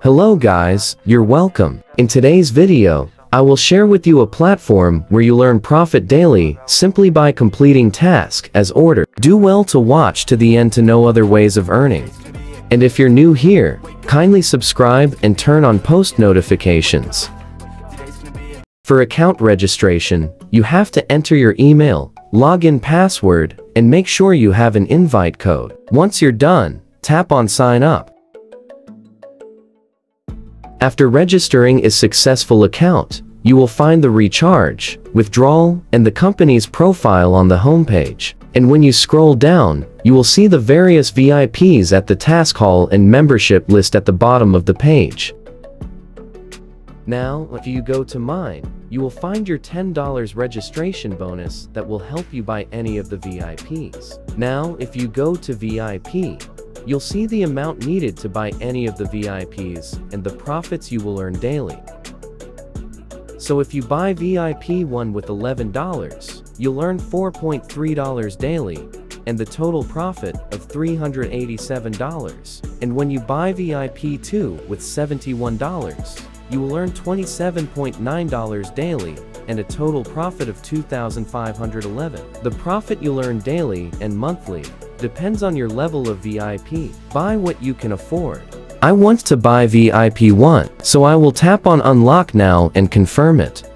Hello guys, you're welcome. In today's video, I will share with you a platform where you learn profit daily simply by completing tasks as ordered. Do well to watch to the end to know other ways of earning. And if you're new here, kindly subscribe and turn on post notifications. For account registration, you have to enter your email, login password, and make sure you have an invite code. Once you're done, tap on sign up. After registering a successful account, you will find the recharge, withdrawal, and the company's profile on the homepage. And when you scroll down, you will see the various VIPs at the task hall and membership list at the bottom of the page. Now, if you go to mine, you will find your $10 registration bonus that will help you buy any of the VIPs. Now, if you go to VIP, you'll see the amount needed to buy any of the VIPs and the profits you will earn daily. So if you buy VIP 1 with $11, you'll earn $4.3 daily and the total profit of $387. And when you buy VIP 2 with $71, you will earn $27.9 daily and a total profit of $2,511. The profit you'll earn daily and monthly depends on your level of VIP. Buy what you can afford. I want to buy VIP 1, so I will tap on unlock now and confirm it.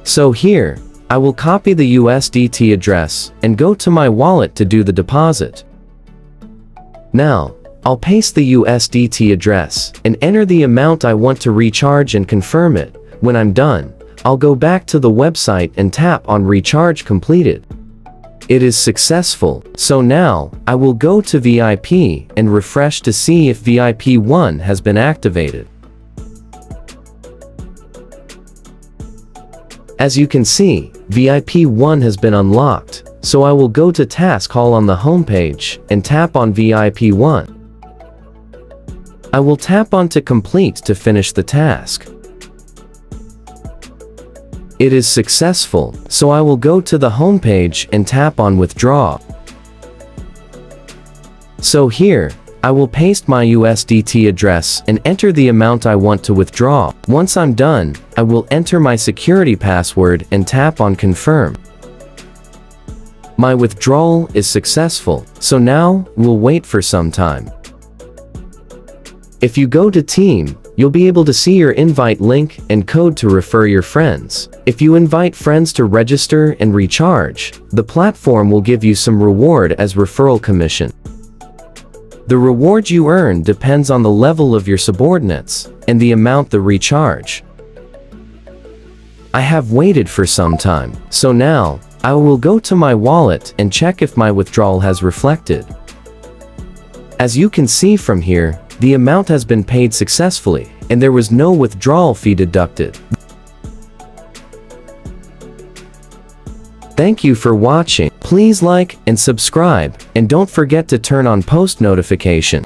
So here, I will copy the USDT address and go to my wallet to do the deposit. Now, I'll paste the USDT address and enter the amount I want to recharge and confirm it. When I'm done, I'll go back to the website and tap on recharge completed. It is successful, so now, I will go to VIP and refresh to see if VIP 1 has been activated. As you can see, VIP 1 has been unlocked, so I will go to Task Hall on the homepage and tap on VIP 1. I will tap on to complete to finish the task. It is successful, so I will go to the homepage and tap on withdraw. So here, I will paste my USDT address and enter the amount I want to withdraw. Once I'm done, I will enter my security password and tap on confirm. My withdrawal is successful, so now, we'll wait for some time. If you go to Team, you'll be able to see your invite link and code to refer your friends. If you invite friends to register and recharge, the platform will give you some reward as referral commission. The reward you earn depends on the level of your subordinates and the amount they recharge. I have waited for some time, so now, I will go to my wallet and check if my withdrawal has reflected. As you can see from here, the amount has been paid successfully, and there was no withdrawal fee deducted. Thank you for watching. Please like and subscribe, and don't forget to turn on post notification.